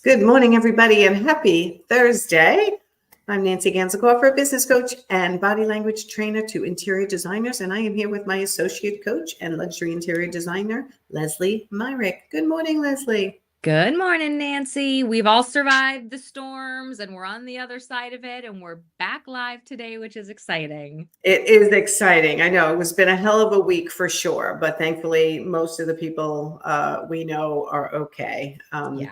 Good morning, everybody, and happy Thursday. I'm Nancy Ganzikofer, business coach and body language trainer to interior designers, and I am here with my associate coach and luxury interior designer, Lesley Myrick. Good morning, Lesley. Good morning, Nancy. We've all survived the storms and we're on the other side of it, and we're back live today, which is exciting. It is exciting. I know it's been a hell of a week for sure, but thankfully, most of the people we know are okay. Yeah.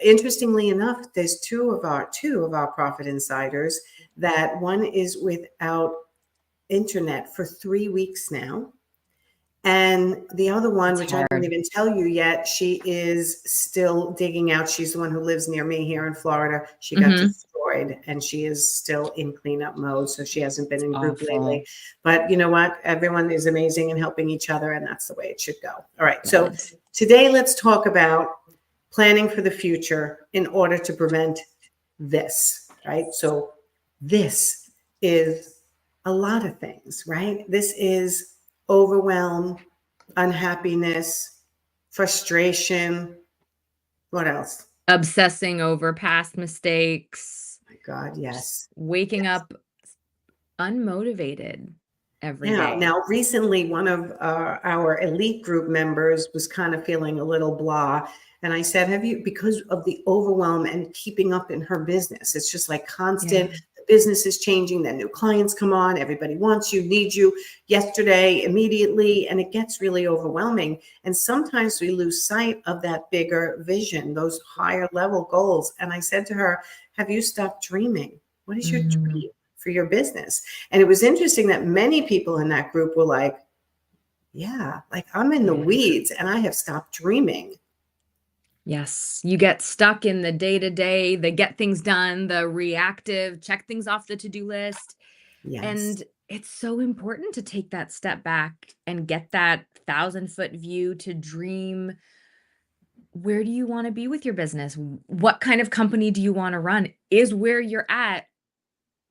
Interestingly enough, there's two of our profit insiders that one is without internet for 3 weeks now. And the other one, which I don't even tell you yet, she is still digging out. She's the one who lives near me here in Florida. She got destroyed and she is still in cleanup mode. So she hasn't been in group lately. But you know what? Everyone is amazing and helping each other, and that's the way it should go. All right. So today let's talk about planning for the future in order to prevent this, right? So this is a lot of things, right? This is overwhelm, unhappiness, frustration. What else? Obsessing over past mistakes. My God, yes. Waking up unmotivated every day. Now, recently, one of our elite group members was kind of feeling a little blah. And I said, have you, because of the overwhelm and keeping up in her business, it's just like constant, the business is changing, then new clients come on, everybody wants you, needs you yesterday, immediately, and it gets really overwhelming. And sometimes we lose sight of that bigger vision, those higher level goals. And I said to her, have you stopped dreaming? What is your dream for your business? And it was interesting that many people in that group were like, yeah, like I'm in the weeds and I have stopped dreaming. Yes, you get stuck in the day-to-day, the get things done, the reactive, check things off the to-do list. Yes. And it's so important to take that step back and get that 1,000-foot view to dream. Where do you want to be with your business? What kind of company do you want to run? Is where you're at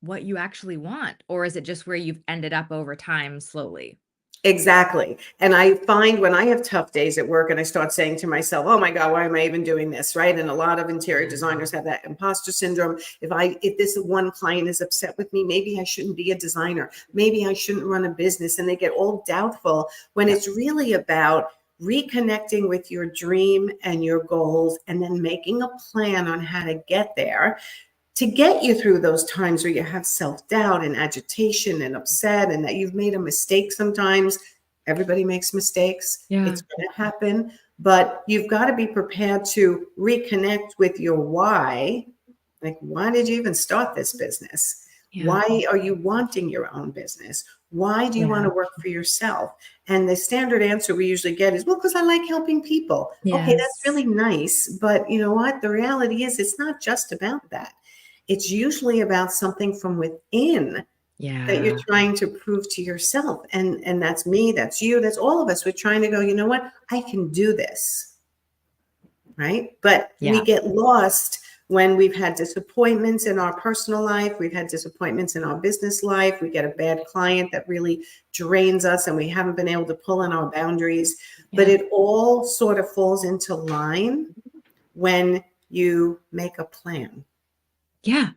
what you actually want? Or is it just where you've ended up over time slowly? Exactly. And I find when I have tough days at work and I start saying to myself, oh my God, why am I even doing this? Right. And a lot of interior designers have that imposter syndrome. If this one client is upset with me, maybe I shouldn't be a designer. Maybe I shouldn't run a business. And they get all doubtful when it's really about reconnecting with your dream and your goals and then making a plan on how to get there, to get you through those times where you have self-doubt and agitation and upset and that you've made a mistake sometimes. Everybody makes mistakes. It's going to happen. But you've got to be prepared to reconnect with your why. Like, why did you even start this business? Why are you wanting your own business? Why do you want to work for yourself? And the standard answer we usually get is, well, because I like helping people. Okay, that's really nice. But you know what? The reality is it's not just about that. It's usually about something from within that you're trying to prove to yourself. And that's me, that's you, that's all of us. We're trying to go, you know what? I can do this. Right. But we get lost when we've had disappointments in our personal life. We've had disappointments in our business life. We get a bad client that really drains us and we haven't been able to pull in our boundaries. But it all sort of falls into line when you make a plan. Yeah.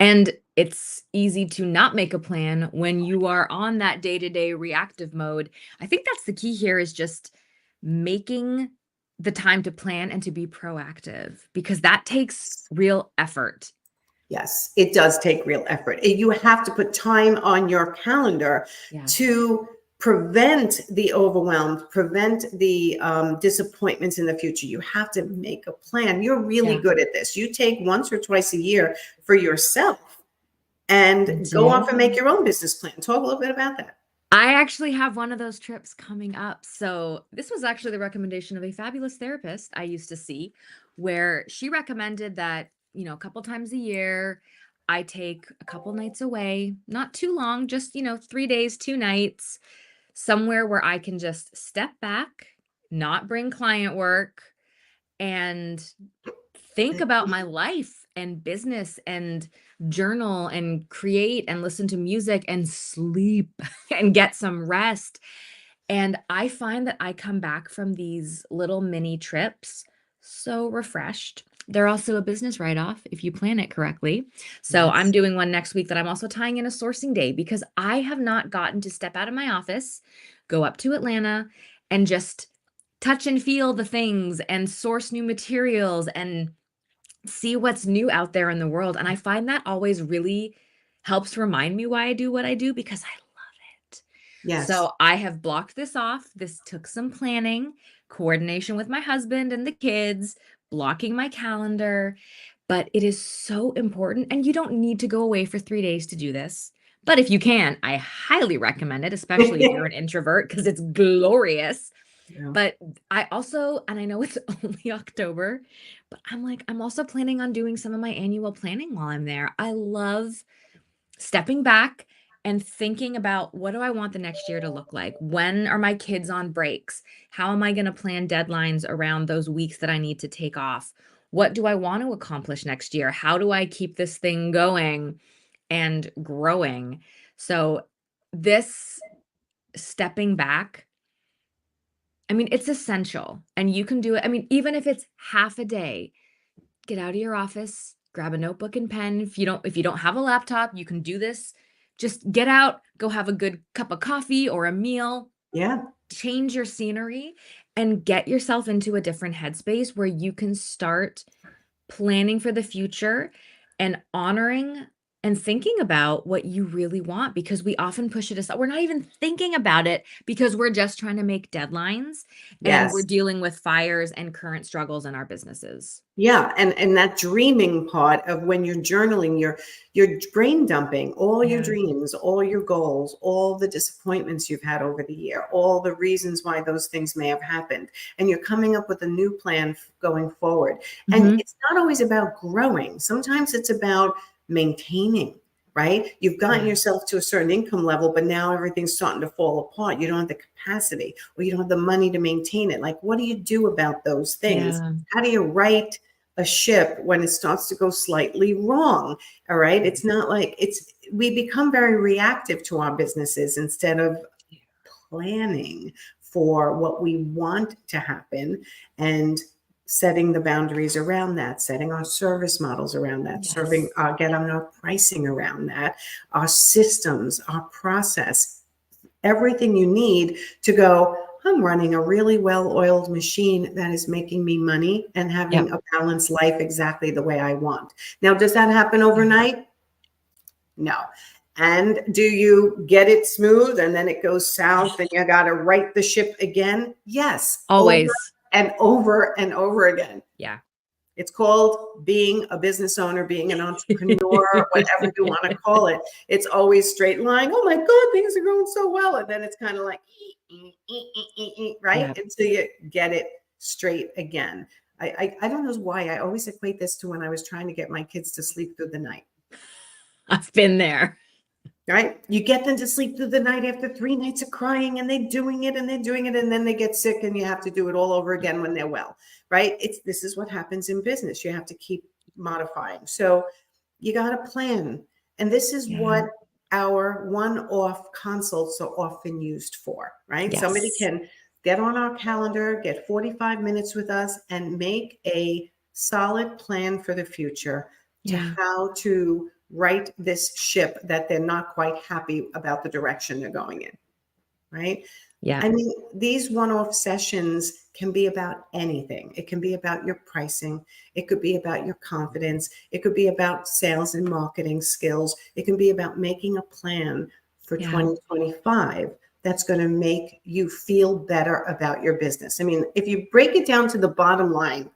And it's easy to not make a plan when you are on that day-to-day reactive mode. I think that's the key here, is just making the time to plan and to be proactive, because that takes real effort. Yes, it does take real effort. You have to put time on your calendar to prevent the overwhelm, prevent the disappointments in the future. You have to make a plan. You're really good at this. You take once or twice a year for yourself and go off and make your own business plan. Talk a little bit about that. I actually have one of those trips coming up. So this was actually the recommendation of a fabulous therapist I used to see, where she recommended that, you know, a couple times a year, I take a couple nights away, not too long, just, 3 days, 2 nights, somewhere where I can just step back, not bring client work, and think about my life and business and journal and create and listen to music and sleep and get some rest. And I find that I come back from these little mini trips so refreshed. They're also a business write-off if you plan it correctly. So I'm Yes. doing one next week that I'm also tying in a sourcing day because I have not gotten to step out of my office, go up to Atlanta, and just touch and feel the things and source new materials and see what's new out there in the world. And I find that always really helps remind me why I do what I do because I love it. Yes. So I have blocked this off. This took some planning, coordination with my husband and the kids, blocking my calendar, but it is so important. And you don't need to go away for 3 days to do this. But if you can, I highly recommend it, especially if you're an introvert, because it's glorious. Yeah. But I also, and I know it's only October, but I'm also planning on doing some of my annual planning while I'm there. I love stepping back and thinking about what do I want the next year to look like? When are my kids on breaks? How am I going to plan deadlines around those weeks that I need to take off? What do I want to accomplish next year? How do I keep this thing going and growing? So, this stepping back, I mean, it's essential and you can do it. I mean, even if it's half a day, get out of your office, grab a notebook and pen. If you don't have a laptop, you can do this. Just get out, go have a good cup of coffee or a meal, Yeah. change your scenery and get yourself into a different headspace where you can start planning for the future and honoring and thinking about what you really want because we often push it aside. We're not even thinking about it because we're just trying to make deadlines and we're Yes. dealing with fires and current struggles in our businesses. Yeah, and that dreaming part of when you're journaling, you're brain dumping all your Yeah. dreams, all your goals, all the disappointments you've had over the year, all the reasons why those things may have happened, and you're coming up with a new plan going forward. And Mhm. it's not always about growing. Sometimes it's about maintaining, right? You've gotten Yeah. yourself to a certain income level, but now everything's starting to fall apart. You don't have the capacity or you don't have the money to maintain it. Like, what do you do about those things? Yeah. How do you write a ship when it starts to go slightly wrong? All right. It's not like we become very reactive to our businesses instead of planning for what we want to happen and setting the boundaries around that, setting our service models around that, serving, Yes. getting our pricing around that, our systems, our process, everything you need to go, I'm running a really well-oiled machine that is making me money and having Yep. a balanced life exactly the way I want. Now, does that happen Yeah. overnight? No. And do you get it smooth and then it goes south and you got to right the ship again? Yes, over Always. and over and over again. Yeah. It's called being a business owner, being an entrepreneur, whatever you want to call it. It's always straight line. Oh my God, things are going so well. And then it's kind of like, right? Yep. Until you get it straight again. I don't know why. I always equate this to when I was trying to get my kids to sleep through the night. I've been there. Right? You get them to sleep through the night after 3 nights of crying and they're doing it and they're doing it and then they get sick and you have to do it all over again when they're well, right? This is what happens in business. You have to keep modifying. So you got to plan. And this is Yeah. what our one-off consults are often used for, right? Somebody Yes. can get on our calendar, get 45 minutes with us and make a solid plan for the future to Yeah. how to right this ship that they're not quite happy about the direction they're going in, right? Yeah. I mean, these one-off sessions can be about anything. It can be about your pricing. It could be about your confidence. It could be about sales and marketing skills. It can be about making a plan for Yeah. 2025 that's going to make you feel better about your business. I mean, if you break it down to the bottom line,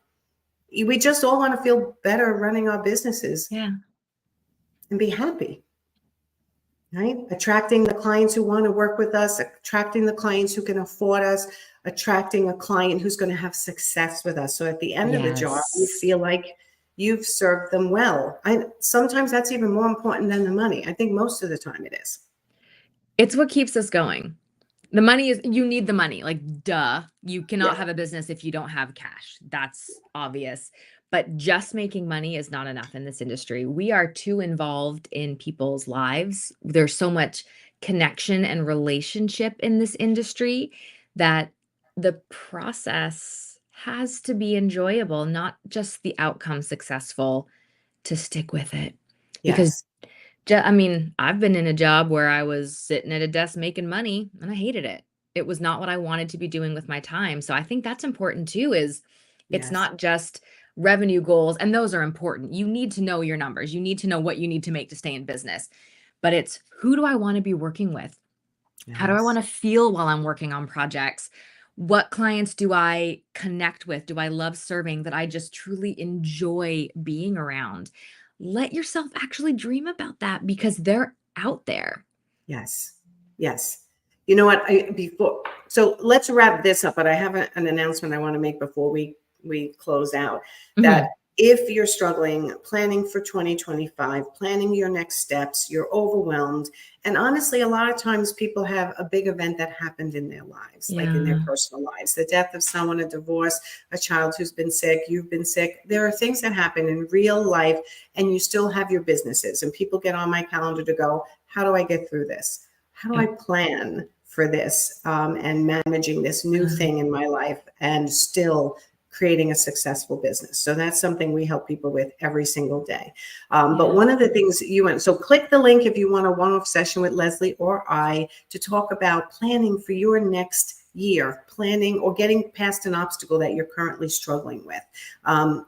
we just all want to feel better running our businesses Yeah. and be happy, right? Attracting the clients who want to work with us, attracting the clients who can afford us, attracting a client who's going to have success with us. So at the end of the job, you Yes. feel like you've served them well. Sometimes that's even more important than the money. I think most of the time it is. It's what keeps us going. The money is, you need the money. Like, duh. You Yeah. cannot have a business if you don't have cash. That's obvious. But just making money is not enough in this industry. We are too involved in people's lives. There's so much connection and relationship in this industry that the process has to be enjoyable, not just the outcome successful, to stick with it. Because Yes. I mean, I've been in a job where I was sitting at a desk making money and I hated it. It was not what I wanted to be doing with my time. So I think that's important too, is it's Yes. not just revenue goals, and those are important. You need to know your numbers. You need to know what you need to make to stay in business. But it's, who do I want to be working with? How do I want Yes. to feel while I'm working on projects? What clients do I connect with? Do I love serving, that I just truly enjoy being around? Let yourself actually dream about that, because they're out there. Yes. Yes. You know what? So let's wrap this up, but I have an announcement I want to make before we close out. That Mhm. if you're struggling planning for 2025, planning your next steps, you're overwhelmed. And honestly, a lot of times people have a big event that happened in their lives, like in their Yeah. personal lives, the death of someone, a divorce, a child who's been sick, you've been sick. There are things that happen in real life, and you still have your businesses. And people get on my calendar to go, how do I get through this? How do I Yep. plan for this, and managing this new Um, thing in my life and still creating a successful business? So that's something we help people with every single day. But yeah. one of the things you want, so click the link if you want a one-off session with Lesley or I to talk about planning for your next year, planning or getting past an obstacle that you're currently struggling with,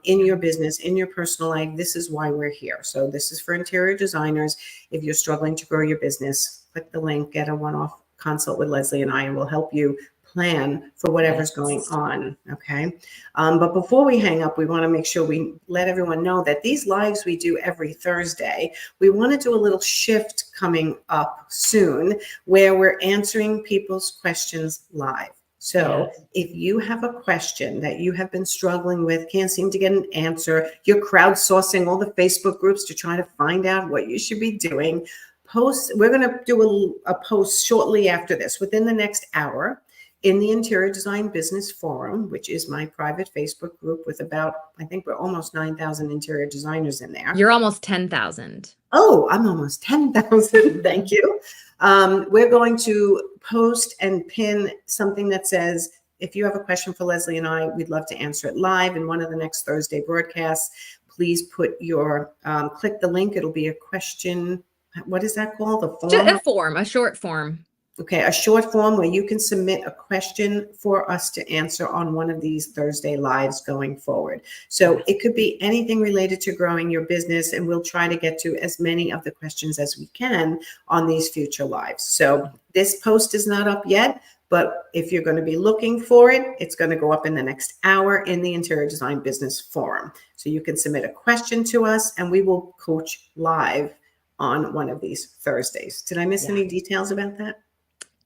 in Yeah. your business, in your personal life. This is why we're here. So this is for interior designers. If you're struggling to grow your business, click the link, get a one-off consult with Lesley and I, and we'll help you plan for whatever's going Yes. on. Okay. But before we hang up, we want to make sure we let everyone know that these lives we do every Thursday, we want to do a little shift coming up soon where we're answering people's questions live. Yeah. So if you have a question that you have been struggling with, can't seem to get an answer, you're crowdsourcing all the Facebook groups to try to find out what you should be doing, we're going to do a post shortly after this, within the next hour, in the Interior Design Business Forum, which is my private Facebook group with about, I think we're almost 9,000 interior designers in there. You're almost 10,000. Oh, I'm almost 10,000. Thank you. We're going to post and pin something that says, if you have a question for Lesley and I, we'd love to answer it live in one of the next Thursday broadcasts. Please put your, click the link. It'll be a question. What is that called? A Just form? a form, a short form. Okay, a short form where you can submit a question for us to answer on one of these Thursday lives going forward. So Yeah. it could be anything related to growing your business, and we'll try to get to as many of the questions as we can on these future lives. So this post is not up yet, but if you're going to be looking for it, it's going to go up in the next hour in the Interior Design Business Forum. So you can submit a question to us, and we will coach live on one of these Thursdays. Did I miss Yeah. any details about that?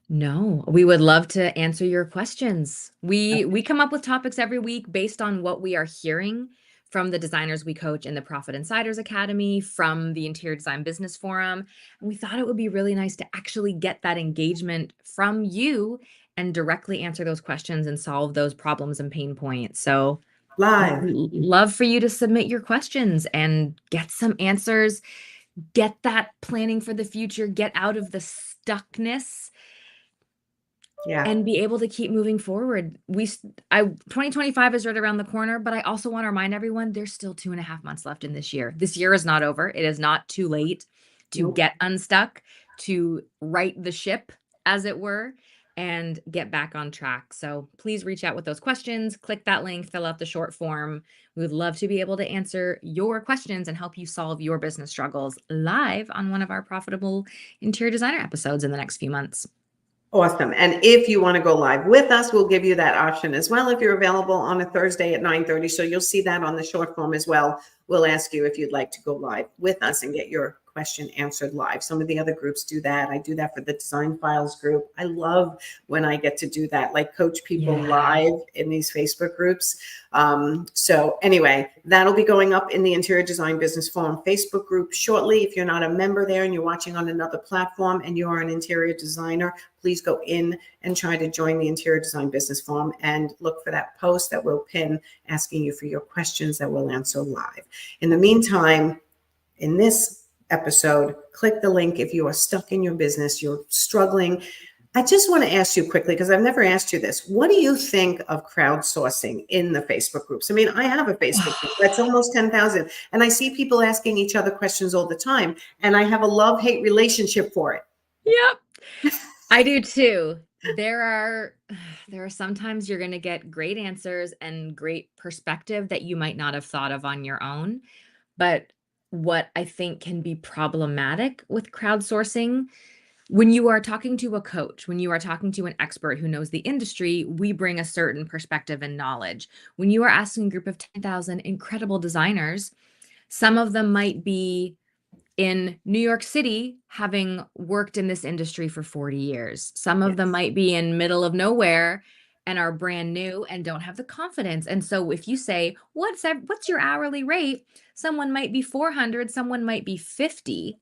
No, we would love to answer your questions. We Okay. we come up with topics every week based on what we are hearing from the designers we coach in the Profit Insiders Academy, from the Interior Design Business Forum. And we thought it would be really nice to actually get that engagement from you and directly answer those questions and solve those problems and pain points. So Live. love for you to submit your questions and get some answers, get that planning for the future, get out of the stuckness, Yeah. and be able to keep moving forward. 2025 is right around the corner, but I also want to remind everyone there's still 2.5 months left in this year. This year is not over. It is not too late to Nope. get unstuck, to right the ship, as it were, and get back on track. So please reach out with those questions, click that link, fill out the short form. We would love to be able to answer your questions and help you solve your business struggles live on one of our profitable interior designer episodes in the next few months. Awesome. And if you want to go live with us, we'll give you that option as well if you're available on a Thursday at 9:30. So you'll see that on the short form as well. We'll ask you if you'd like to go live with us and get your question answered live. Some of the other groups do that. I do that for the Design Files group. I love when I get to do that, like coach people Yeah. live in these Facebook groups. So anyway, that'll be going up in the Interior Design Business Forum Facebook group shortly. If you're not a member there and you're watching on another platform and you are an interior designer, please go in and try to join the Interior Design Business Forum and look for that post that we'll pin asking you for your questions that we'll answer live. In the meantime, in this episode, click the link if you are stuck in your business, you're struggling, I just want to ask you quickly, because I've never asked you this. What do you think of crowdsourcing in the Facebook groups? I mean, I have a Facebook group that's almost 10,000, and I see people asking each other questions all the time, and I have a love-hate relationship for it. Yep. I do too. There are sometimes you're going to get great answers and great perspective that you might not have thought of on your own. But what I think can be problematic with crowdsourcing, when you are talking to a coach, when you are talking to an expert who knows the industry, we bring a certain perspective and knowledge. When you are asking a group of 10,000 incredible designers, some of them might be in New York City, having worked in this industry for 40 years. Some of them Yes. might be in middle of nowhere and are brand new and don't have the confidence. And so if you say, what's your hourly rate? Someone might be 400, someone might be 50.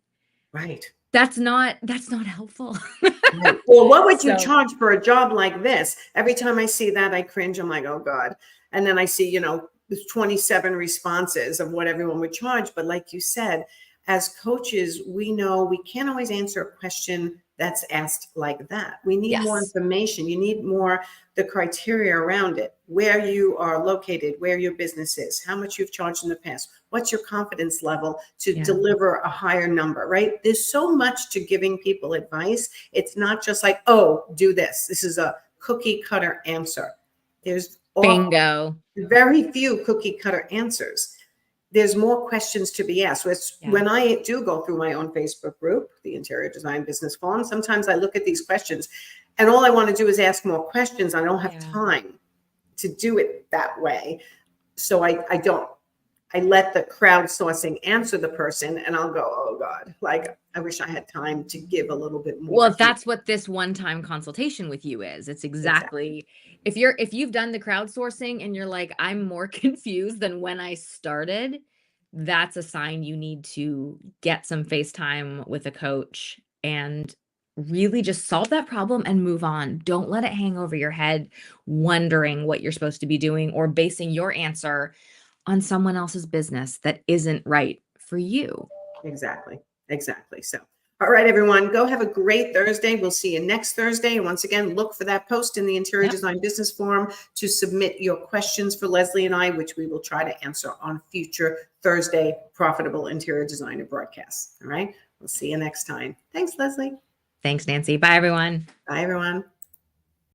Right. That's not helpful. Right. Well, what would you So, charge for a job like this? Every time I see that, I cringe. I'm like, oh God. And then I see, there's 27 responses of what everyone would charge. But like you said, as coaches, we know we can't always answer a question that's asked like that. We need more yes. information. You need more the criteria around it, where you are located, where your business is, how much you've charged in the past, what's your confidence level to Yeah. deliver a higher number, right? There's so much to giving people advice. It's not just like, oh, do this. This is a cookie cutter answer. There's Bingo. very few cookie cutter answers. There's more questions to be asked. Yeah. When I do go through my own Facebook group, the Interior Design Business Forum, sometimes I look at these questions and all I want to do is ask more questions. I don't have time to do it that way. So I let the crowdsourcing answer the person and I'll go, oh God, like I wish I had time to give a little bit more. Well, that's what this one-time consultation with you is. It's exactly if you've done the crowdsourcing and you're like, I'm more confused than when I started, that's a sign you need to get some FaceTime with a coach and really just solve that problem and move on. Don't let it hang over your head wondering what you're supposed to be doing or basing your answer on someone else's business that isn't right for you. Exactly. So, all right, everyone, go have a great Thursday. We'll see you next Thursday. And once again, look for that post in the Interior Design Business Forum to submit your questions for Lesley and I, which we will try to answer on future Thursday Profitable Interior Designer broadcasts. All right. We'll see you next time. Thanks, Lesley. Thanks, Nancy. Bye, everyone. Bye, everyone.